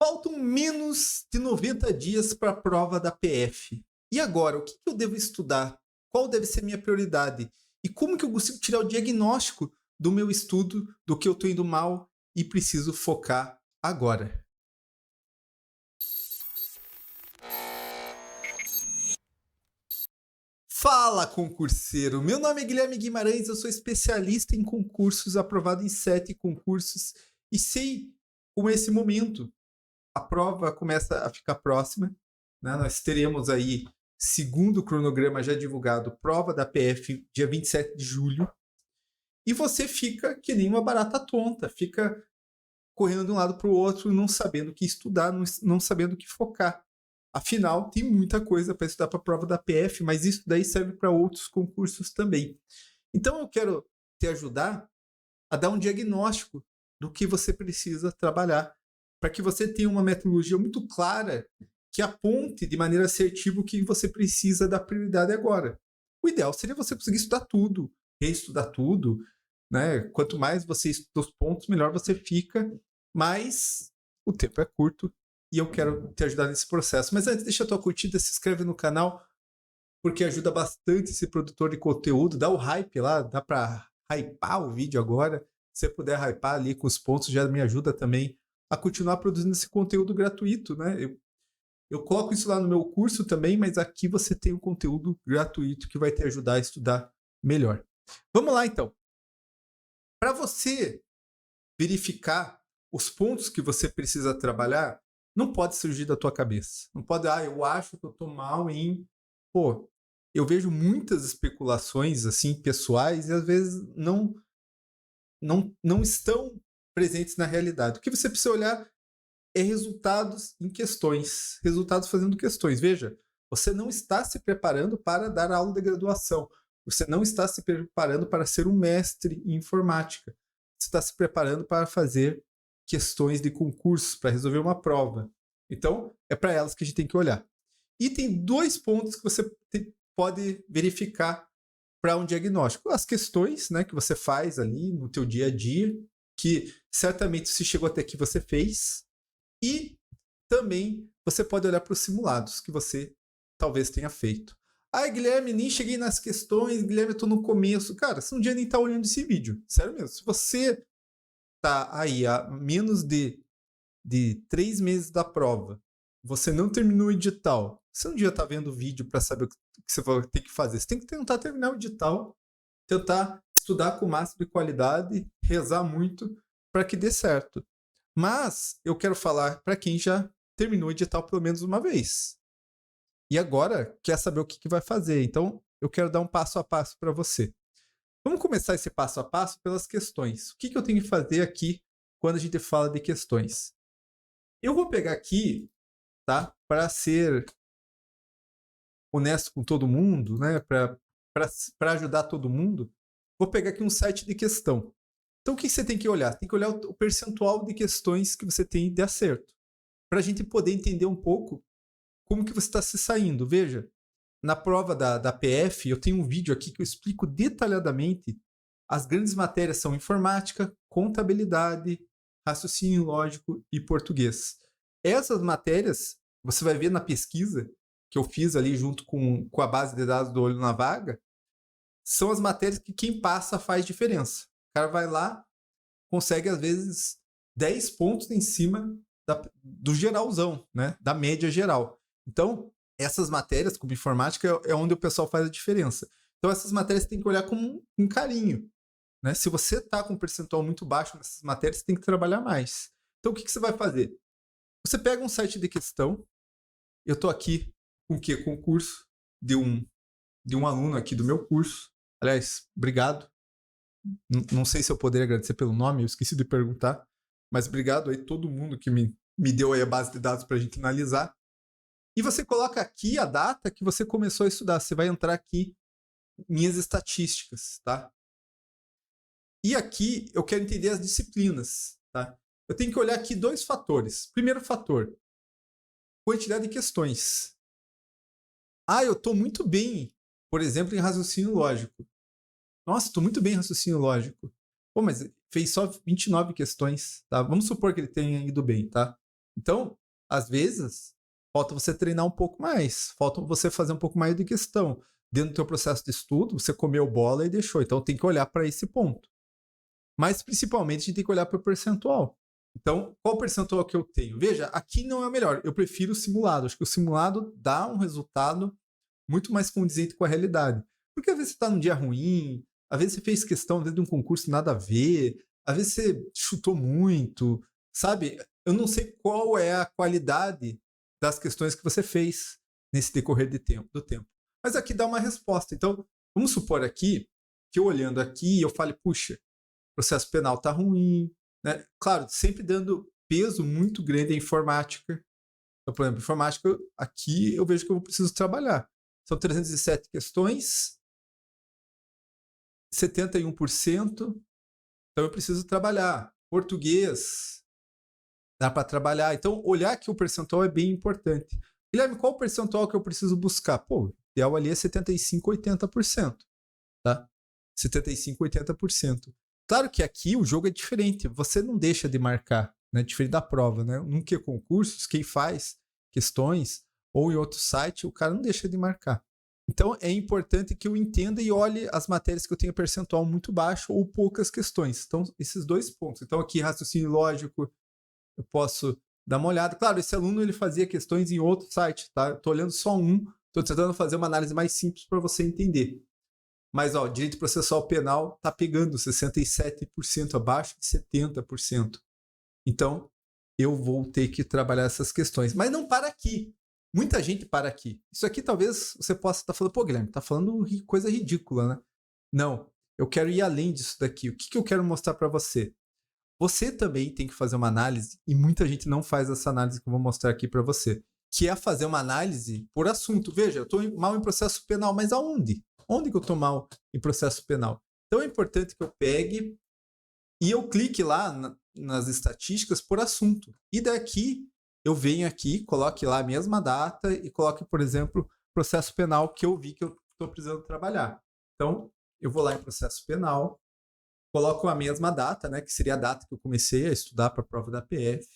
Faltam menos de 90 dias para a prova da PF. E agora, o que eu devo estudar? Qual deve ser minha prioridade? E como que eu consigo tirar o diagnóstico do meu estudo, do que eu estou indo mal e preciso focar agora? Fala, concurseiro! Meu nome é Guilherme Guimarães, eu sou especialista em concursos, aprovado em 7 concursos e sei como é esse momento. A prova começa a ficar próxima, né? Nós teremos aí, segundo o cronograma já divulgado, prova da PF dia 27 de julho, e você fica que nem uma barata tonta, fica correndo de um lado para o outro, não sabendo o que estudar, não sabendo o que focar. Afinal, tem muita coisa para estudar para a prova da PF, mas isso daí serve para outros concursos também. Então eu quero te ajudar a dar um diagnóstico do que você precisa trabalhar, para que você tenha uma metodologia muito clara que aponte de maneira assertiva o que você precisa dar prioridade agora. O ideal seria você conseguir estudar tudo, reestudar tudo, né? Quanto mais você estuda os pontos, melhor você fica, mas o tempo é curto e eu quero te ajudar nesse processo. Mas antes, deixa a tua curtida, se inscreve no canal, porque ajuda bastante esse produtor de conteúdo, dá o hype lá, dá para hypar o vídeo agora. Se você puder hypar ali com os pontos, já me ajuda também a continuar produzindo esse conteúdo gratuito, né? Eu coloco isso lá no meu curso também, mas aqui você tem um conteúdo gratuito que vai te ajudar a estudar melhor. Vamos lá, então. Para você verificar os pontos que você precisa trabalhar, não pode surgir da tua cabeça. Não pode, eu acho que eu estou mal em... Pô, eu vejo muitas especulações assim pessoais e às vezes não estão presentes na realidade. O que você precisa olhar é resultados em questões, resultados fazendo questões. Veja, você não está se preparando para dar aula de graduação, você não está se preparando para ser um mestre em informática, você está se preparando para fazer questões de concursos, para resolver uma prova. Então, é para elas que a gente tem que olhar. E tem 2 pontos que você pode verificar para um diagnóstico. As questões, né, que você faz ali no teu dia a dia, que certamente se chegou até aqui você fez, e também você pode olhar para os simulados que você talvez tenha feito. Guilherme, nem cheguei nas questões, Guilherme, eu estou no começo. Cara, você um dia nem está olhando esse vídeo. Sério mesmo. Se você está aí há menos de 3 meses da prova, você não terminou o edital, você um dia está vendo o vídeo para saber o que você vai ter que fazer. Você tem que tentar terminar o edital, tentar estudar com o máximo de qualidade, rezar muito para que dê certo. Mas eu quero falar para quem já terminou o edital pelo menos uma vez. E agora quer saber o que vai fazer. Então eu quero dar um passo a passo para você. Vamos começar esse passo a passo pelas questões. O que eu tenho que fazer aqui quando a gente fala de questões? Eu vou pegar aqui, tá? Para ser honesto com todo mundo, né? Para ajudar todo mundo, vou pegar aqui um site de questão. Então, o que você tem que olhar? Tem que olhar o percentual de questões que você tem de acerto, para a gente poder entender um pouco como que você está se saindo. Veja, na prova da PF, eu tenho um vídeo aqui que eu explico detalhadamente. As grandes matérias são informática, contabilidade, raciocínio lógico e português. Essas matérias, você vai ver na pesquisa que eu fiz ali junto com a base de dados do Olho na Vaga, são as matérias que quem passa faz diferença. O cara vai lá, consegue às vezes 10 pontos em cima do geralzão, né? Da média geral. Então, essas matérias, como informática, é onde o pessoal faz a diferença. Então, essas matérias você tem que olhar com um carinho. Né? Se você está com um percentual muito baixo nessas matérias, você tem que trabalhar mais. Então, o que você vai fazer? Você pega um site de questão. Eu estou aqui com o quê? Com o curso de um aluno aqui do meu curso. Aliás, obrigado. Não sei se eu poderia agradecer pelo nome, eu esqueci de perguntar. Mas obrigado aí todo mundo que me deu aí a base de dados para a gente analisar. E você coloca aqui a data que você começou a estudar. Você vai entrar aqui em minhas estatísticas, tá? E aqui eu quero entender as disciplinas, tá? Eu tenho que olhar aqui 2 fatores. Primeiro fator, quantidade de questões. Eu estou muito bem, por exemplo, em raciocínio lógico. Nossa, estou muito bem em raciocínio lógico. Pô, mas fez só 29 questões, tá? Vamos supor que ele tenha ido bem, tá? Então, às vezes, falta você treinar um pouco mais, falta você fazer um pouco mais de questão. Dentro do teu processo de estudo, você comeu bola e deixou. Então, tem que olhar para esse ponto. Mas, principalmente, a gente tem que olhar para o percentual. Então, qual o percentual que eu tenho? Veja, aqui não é o melhor. Eu prefiro o simulado. Acho que o simulado dá um resultado muito mais condizente com a realidade. Porque às vezes você está num dia ruim, às vezes você fez questão, às vezes, de um concurso nada a ver, às vezes você chutou muito, sabe? Eu não sei qual é a qualidade das questões que você fez nesse decorrer do tempo. Mas aqui dá uma resposta. Então, vamos supor aqui que eu olhando aqui, eu fale, puxa, o processo penal está ruim, né? Claro, sempre dando peso muito grande à informática. Então, por exemplo, informática, aqui eu vejo que eu preciso trabalhar. São 307 questões, 71%, então eu preciso trabalhar. Português, dá para trabalhar. Então, olhar que o percentual é bem importante. Guilherme, qual o percentual que eu preciso buscar? Pô, o ideal ali é 75%, 80%. Tá? 75%, 80%. Claro que aqui o jogo é diferente. Você não deixa de marcar, né? Diferente da prova, né? Num que concursos, quem faz questões ou em outro site, o cara não deixa de marcar. Então, é importante que eu entenda e olhe as matérias que eu tenho percentual muito baixo ou poucas questões. Então, esses dois pontos. Então, aqui, raciocínio lógico, eu posso dar uma olhada. Claro, esse aluno ele fazia questões em outro site, tá? Estou olhando só um, estou tentando fazer uma análise mais simples para você entender. Mas, ó, direito processual penal está pegando 67% abaixo de 70%. Então, eu vou ter que trabalhar essas questões. Mas não para aqui. Muita gente para aqui. Isso aqui talvez você possa estar falando, pô, Guilherme, tá falando coisa ridícula, né? Não, eu quero ir além disso daqui. O que eu quero mostrar para você? Você também tem que fazer uma análise, e muita gente não faz essa análise que eu vou mostrar aqui para você, que é fazer uma análise por assunto. Veja, eu estou mal em processo penal, mas aonde? Onde que eu estou mal em processo penal? Então é importante que eu pegue e eu clique lá nas estatísticas por assunto. E daqui eu venho aqui, coloque lá a mesma data e coloque, por exemplo, processo penal que eu vi que eu estou precisando trabalhar. Então, eu vou lá em processo penal, coloco a mesma data, né, que seria a data que eu comecei a estudar para a prova da PF.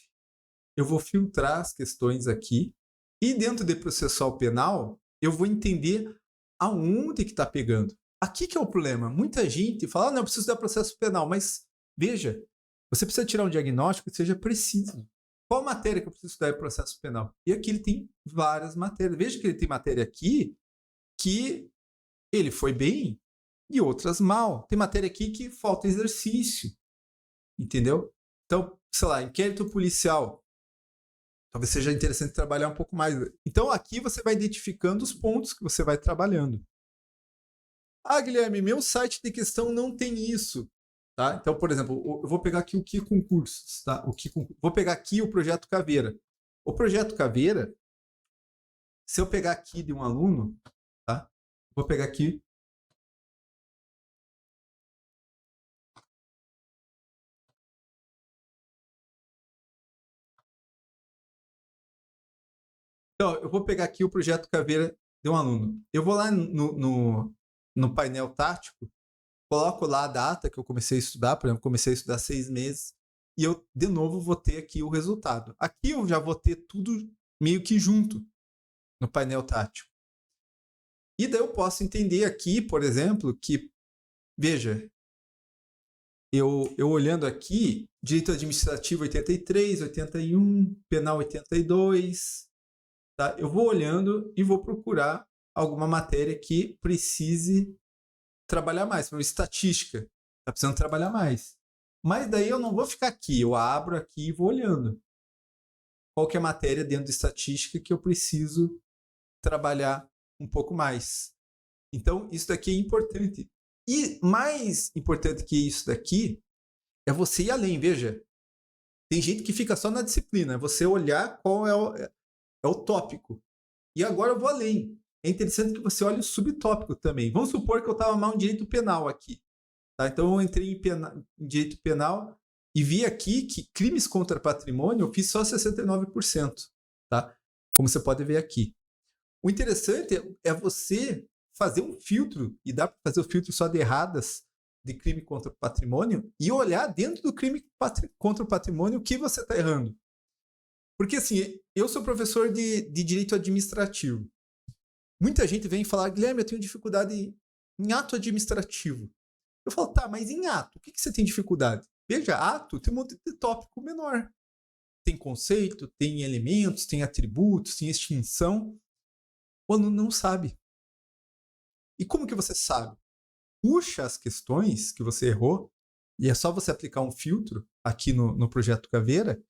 Eu vou filtrar as questões aqui e dentro de processual penal, eu vou entender aonde que está pegando. Aqui que é o problema. Muita gente fala, não, eu preciso dar processo penal, mas veja, você precisa tirar um diagnóstico que seja preciso. Qual matéria que eu preciso estudar em processo penal? E aqui ele tem várias matérias. Veja que ele tem matéria aqui que ele foi bem e outras mal. Tem matéria aqui que falta exercício. Entendeu? Então, sei lá, inquérito policial. Talvez seja interessante trabalhar um pouco mais. Então, aqui você vai identificando os pontos que você vai trabalhando. Ah, Guilherme, meu site de questão não tem isso. Tá? Então, por exemplo, eu vou pegar aqui o que concursos. Tá? Vou pegar aqui o projeto Caveira. O projeto Caveira, se eu pegar aqui de um aluno, tá? Vou pegar aqui. Então, eu vou pegar aqui o projeto Caveira de um aluno. Eu vou lá no painel tático, coloco lá a data que eu comecei a estudar, por exemplo, comecei a estudar 6 meses, e eu, de novo, vou ter aqui o resultado. Aqui eu já vou ter tudo meio que junto no painel tático. E daí eu posso entender aqui, por exemplo, que, veja, eu olhando aqui, direito administrativo 83, 81, penal 82, tá? Eu vou olhando e vou procurar alguma matéria que precise trabalhar mais. Por exemplo, estatística, está precisando trabalhar mais. Mas daí eu não vou ficar aqui, eu abro aqui e vou olhando. Qual que é a matéria dentro de estatística que eu preciso trabalhar um pouco mais. Então, isso daqui é importante. E mais importante que isso daqui é você ir além. Veja, tem gente que fica só na disciplina, é você olhar qual é o tópico. E agora eu vou além. É interessante que você olhe o subtópico também. Vamos supor que eu estava mal em direito penal aqui. Tá? Então, eu entrei em direito penal e vi aqui que crimes contra patrimônio eu fiz só 69%. Tá? Como você pode ver aqui. O interessante é você fazer um filtro, e dá para fazer o filtro só de erradas de crime contra o patrimônio, e olhar dentro do crime contra o patrimônio o que você está errando. Porque assim, eu sou professor de direito administrativo. Muita gente vem falar, Guilherme, eu tenho dificuldade em ato administrativo. Eu falo, tá, mas em ato, o que você tem dificuldade? Veja, ato tem um monte de tópico menor. Tem conceito, tem elementos, tem atributos, tem extinção. O aluno não sabe. E como que você sabe? Puxa as questões que você errou, e é só você aplicar um filtro aqui no projeto Caveira,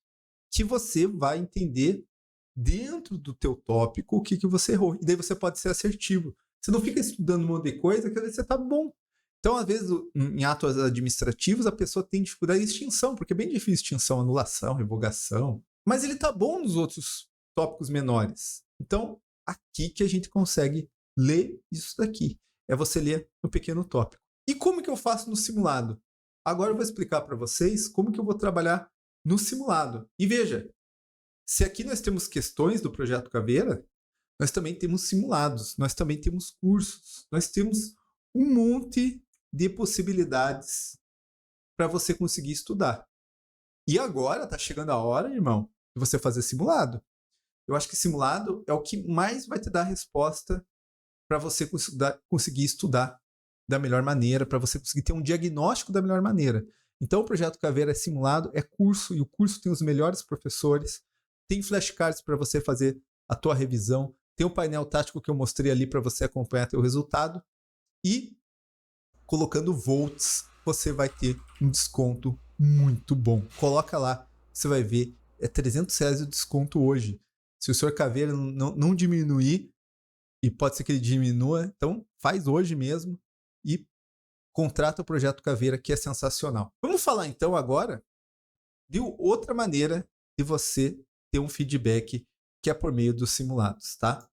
que você vai entender dentro do teu tópico o que você errou. E daí você pode ser assertivo. Você não fica estudando um monte de coisa que às vezes você tá bom. Então, às vezes, em atos administrativos, a pessoa tem dificuldade de extinção, porque é bem difícil extinção, anulação, revogação. Mas ele tá bom nos outros tópicos menores. Então, aqui que a gente consegue ler isso daqui. É você ler no pequeno tópico. E como que eu faço no simulado? Agora eu vou explicar para vocês como que eu vou trabalhar no simulado. E veja, se aqui nós temos questões do Projeto Caveira, nós também temos simulados, nós também temos cursos, nós temos um monte de possibilidades para você conseguir estudar. E agora está chegando a hora, irmão, de você fazer simulado. Eu acho que simulado é o que mais vai te dar resposta para você conseguir estudar da melhor maneira, para você conseguir ter um diagnóstico da melhor maneira. Então, o Projeto Caveira é simulado, é curso, e o curso tem os melhores professores, tem flashcards para você fazer a tua revisão, tem o painel tático que eu mostrei ali para você acompanhar teu resultado, e colocando volts, você vai ter um desconto muito bom. Coloca lá, você vai ver, é R$300 o desconto hoje. Se o senhor Caveira não diminuir, e pode ser que ele diminua, então faz hoje mesmo e contrata o Projeto Caveira, que é sensacional. Vamos falar então agora de outra maneira de você ter um feedback, que é por meio dos simulados, tá?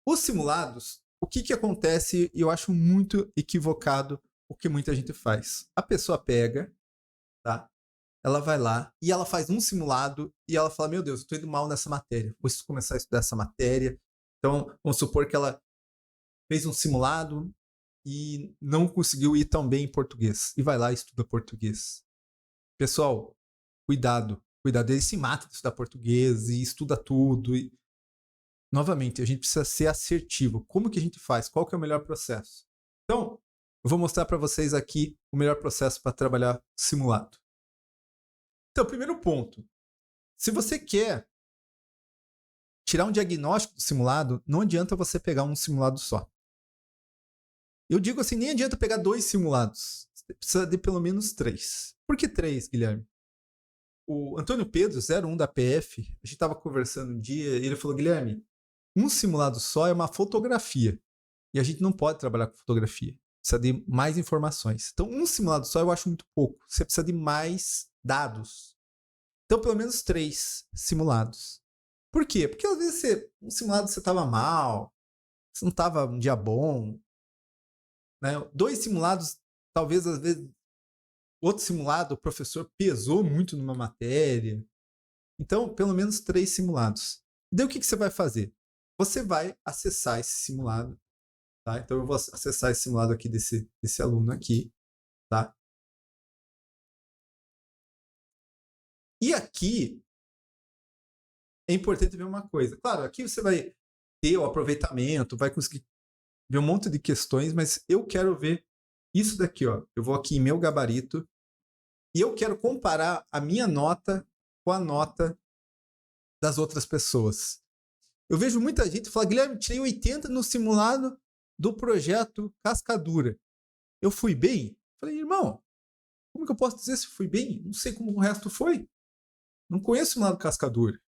Os simulados, o que acontece, e eu acho muito equivocado o que muita gente faz. A pessoa pega, tá? Ela vai lá e ela faz um simulado e ela fala, meu Deus, eu tô indo mal nessa matéria, vou começar a estudar essa matéria. Então, vamos supor que ela fez um simulado e não conseguiu ir tão bem em português. E vai lá e estuda português. Pessoal, cuidado. Cuidado, ele se mata de estudar português e estuda tudo. E... Novamente, a gente precisa ser assertivo. Como que a gente faz? Qual que é o melhor processo? Então, eu vou mostrar para vocês aqui o melhor processo para trabalhar simulado. Então, primeiro ponto. Se você quer tirar um diagnóstico do simulado, não adianta você pegar um simulado só. Eu digo assim, nem adianta pegar 2 simulados. Você precisa de pelo menos 3. Por que 3, Guilherme? O Antônio Pedro, 01 da PF, a gente estava conversando um dia e ele falou, Guilherme, um simulado só é uma fotografia. E a gente não pode trabalhar com fotografia. Precisa de mais informações. Então, um simulado só eu acho muito pouco. Você precisa de mais dados. Então, pelo menos 3 simulados. Por quê? Porque às vezes um simulado você estava mal, você não estava um dia bom. Né? 2 simulados, talvez às vezes outro simulado o professor pesou muito numa matéria. Então, pelo menos 3 simulados. E daí o que você vai fazer? Você vai acessar esse simulado. Tá? Então eu vou acessar esse simulado aqui desse aluno aqui. Tá? E aqui é importante ver uma coisa. Claro, aqui você vai ter o aproveitamento, vai conseguir ver um monte de questões, mas eu quero ver isso daqui. Ó. Eu vou aqui em meu gabarito e eu quero comparar a minha nota com a nota das outras pessoas. Eu vejo muita gente falar, Guilherme, tirei 80 no simulado do projeto Cascadura. Eu fui bem? Falei, irmão, como que eu posso dizer se fui bem? Não sei como o resto foi. Não conheço o simulado Cascadura.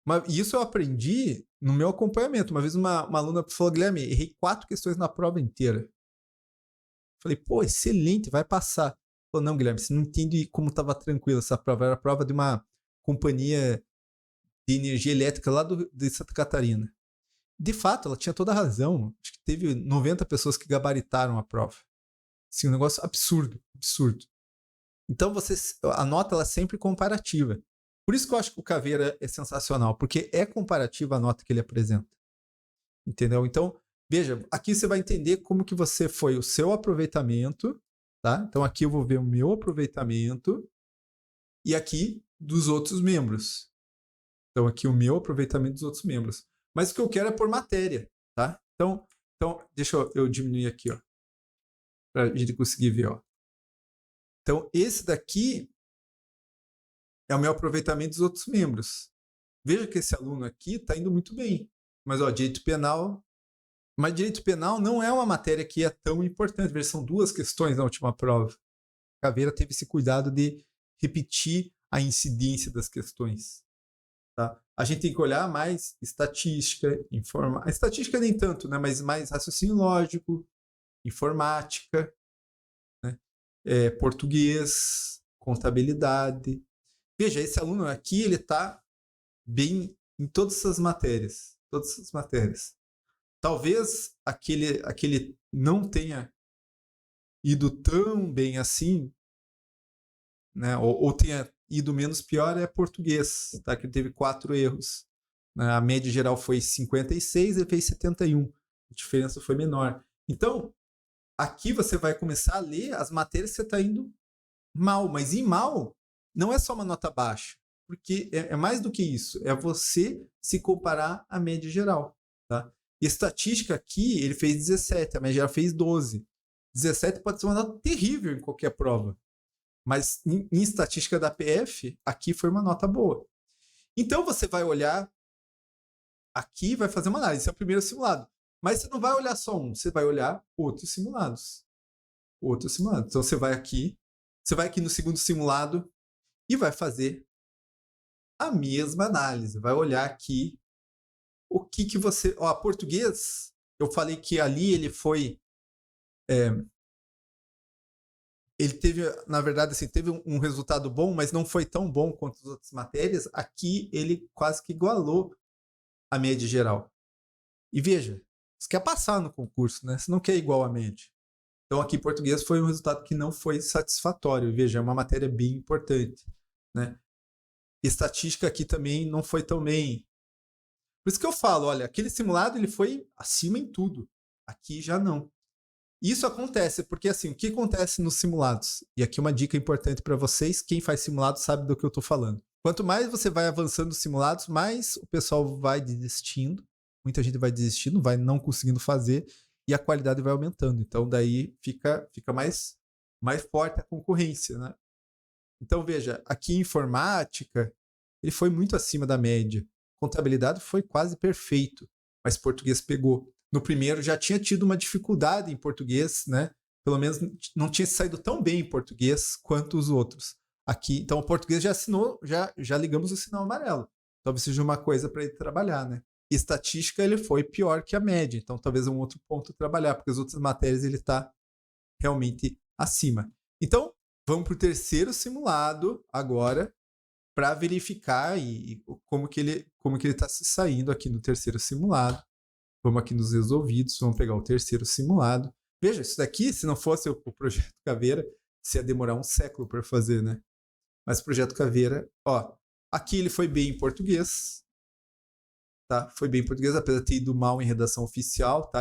Mas isso eu aprendi no meu acompanhamento. Uma vez uma aluna falou, Guilherme, errei 4 questões na prova inteira. Falei, pô, excelente, vai passar. Falou, não, Guilherme, você não entende como estava tranquila essa prova. Era a prova de uma companhia de energia elétrica lá de Santa Catarina. De fato, ela tinha toda a razão. Acho que teve 90 pessoas que gabaritaram a prova. Assim, um negócio absurdo, absurdo. Então, a nota ela é sempre comparativa. Por isso que eu acho que o Caveira é sensacional, porque é comparativa a nota que ele apresenta. Entendeu? Então, veja, aqui você vai entender como que você foi o seu aproveitamento, tá? Então, aqui eu vou ver o meu aproveitamento e aqui dos outros membros. Então, aqui o meu aproveitamento dos outros membros. Mas o que eu quero é por matéria, tá? Então deixa eu diminuir aqui, ó, para a gente conseguir ver, ó. Então, esse daqui é o meu aproveitamento dos outros membros. Veja que esse aluno aqui está indo muito bem. Mas, ó, direito penal... Mas direito penal não é uma matéria que é tão importante. Veja, são 2 questões na última prova. Caveira teve esse cuidado de repetir a incidência das questões. Tá? A gente tem que olhar mais estatística, a estatística nem tanto, né? Mas mais raciocínio lógico, informática, né? Português, contabilidade. Veja, esse aluno aqui, ele está bem em todas essas matérias. Todas essas matérias. Talvez aquele não tenha ido tão bem assim, né? Ou tenha ido menos pior, é português, tá? Que ele teve 4 erros. A média geral foi 56, ele fez 71. A diferença foi menor. Então, aqui você vai começar a ler as matérias que você está indo mal. Mas em mal, não é só uma nota baixa. Porque é mais do que isso. É você se comparar à média geral. Tá? E estatística aqui, ele fez 17. A média geral fez 12. 17 pode ser uma nota terrível em qualquer prova. Mas em estatística da PF, aqui foi uma nota boa. Então você vai olhar aqui e vai fazer uma análise. Esse é o primeiro simulado. Mas você não vai olhar só um, você vai olhar outros simulados. Outros simulados. Então você vai aqui no segundo simulado e vai fazer a mesma análise. Vai olhar aqui o que você... Ó, português, eu falei que ali ele foi... ele teve, na verdade, assim, teve um resultado bom, mas não foi tão bom quanto as outras matérias. Aqui ele quase que igualou a média geral. E veja, você quer passar no concurso, né? Você não quer igual a média. Então aqui português foi um resultado que não foi satisfatório. E veja, é uma matéria bem importante, né? Estatística aqui também não foi tão bem. Por isso que eu falo, olha, aquele simulado ele foi acima em tudo. Aqui já não. Isso acontece porque, assim, o que acontece nos simulados? E aqui uma dica importante para vocês, quem faz simulado sabe do que eu estou falando. Quanto mais você vai avançando nos simulados, mais o pessoal vai desistindo. Muita gente vai desistindo, vai não conseguindo fazer e a qualidade vai aumentando. Então, daí fica mais forte a concorrência, né? Então, veja, aqui em informática, ele foi muito acima da média. Contabilidade foi quase perfeito, mas português pegou. No primeiro já tinha tido uma dificuldade em português, né? Pelo menos não tinha saído tão bem em português quanto os outros. Aqui, então o português já assinou, já ligamos o sinal amarelo. Talvez seja uma coisa para ele trabalhar, né? Estatística ele foi pior que a média, então talvez um outro ponto a trabalhar, porque as outras matérias ele está realmente acima. Então, vamos para o terceiro simulado agora para verificar como que ele está se saindo aqui no terceiro simulado. Vamos aqui nos resolvidos, vamos pegar o terceiro simulado. Veja, isso daqui, se não fosse o projeto Caveira, isso ia demorar um século para fazer, né? Mas o projeto Caveira, ó, aqui ele foi bem em português, tá? Foi bem em português, apesar de ter ido mal em redação oficial, tá?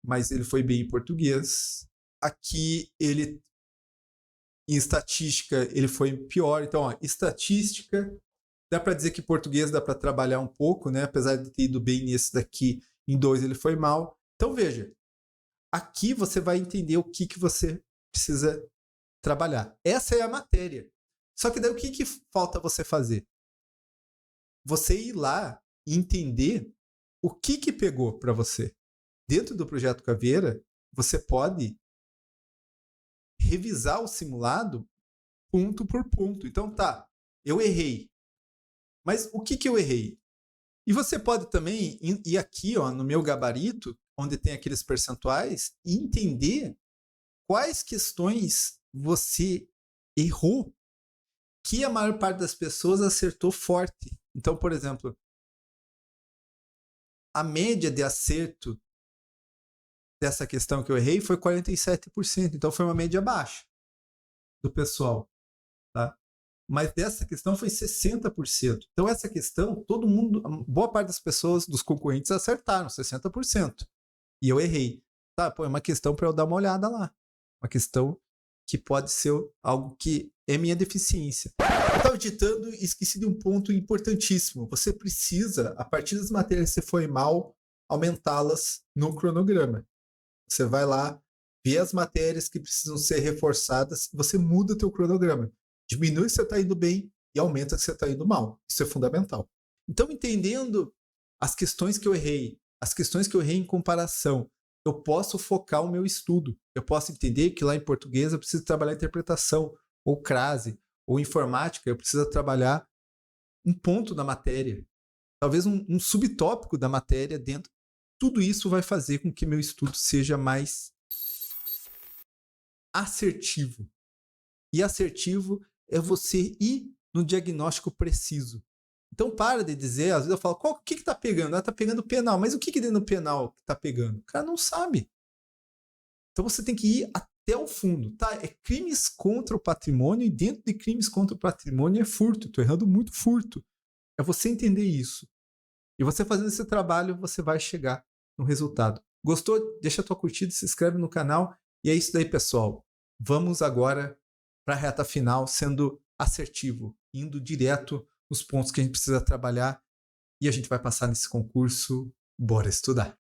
Mas ele foi bem em português. Aqui ele, em estatística, ele foi pior. Então, ó, estatística... Dá para dizer que português dá para trabalhar um pouco, né? Apesar de ter ido bem nesse daqui, em 2 ele foi mal. Então, veja, aqui você vai entender o que você precisa trabalhar. Essa é a matéria. Só que daí o que falta você fazer? Você ir lá e entender o que pegou para você. Dentro do projeto Caveira, você pode revisar o simulado ponto por ponto. Então, tá, eu errei. Mas o que eu errei? E você pode também ir aqui, ó, no meu gabarito, onde tem aqueles percentuais, e entender quais questões você errou que a maior parte das pessoas acertou forte. Então, por exemplo, a média de acerto dessa questão que eu errei foi 47%. Então, foi uma média baixa do pessoal, tá? Mas dessa questão foi 60%. Então, essa questão, todo mundo, boa parte das pessoas, dos concorrentes, acertaram 60%. E eu errei. Tá, pô, é uma questão para eu dar uma olhada lá. Uma questão que pode ser algo que é minha deficiência. Eu estava digitando e esqueci de um ponto importantíssimo. Você precisa, a partir das matérias que você foi mal, aumentá-las no cronograma. Você vai lá, vê as matérias que precisam ser reforçadas, você muda o teu cronograma. Diminui se você está indo bem e aumenta se você está indo mal. Isso é fundamental. Então, entendendo as questões que eu errei, as questões que eu errei em comparação, eu posso focar o meu estudo. Eu posso entender que lá em português eu preciso trabalhar interpretação, ou crase, ou informática, eu preciso trabalhar um ponto da matéria. Talvez um subtópico da matéria dentro. Tudo isso vai fazer com que meu estudo seja mais assertivo. E assertivo é você ir no diagnóstico preciso. Então para de dizer, às vezes eu falo, o que está pegando? Está pegando penal, mas o que dentro do penal está pegando? O cara não sabe. Então você tem que ir até o fundo, tá? É crimes contra o patrimônio e dentro de crimes contra o patrimônio é furto. Estou errando muito furto. É você entender isso. E você fazendo esse trabalho, você vai chegar no resultado. Gostou? Deixa a tua curtida, se inscreve no canal. E é isso daí, pessoal. Vamos agora para a reta final, sendo assertivo, indo direto nos pontos que a gente precisa trabalhar. E a gente vai passar nesse concurso. Bora estudar!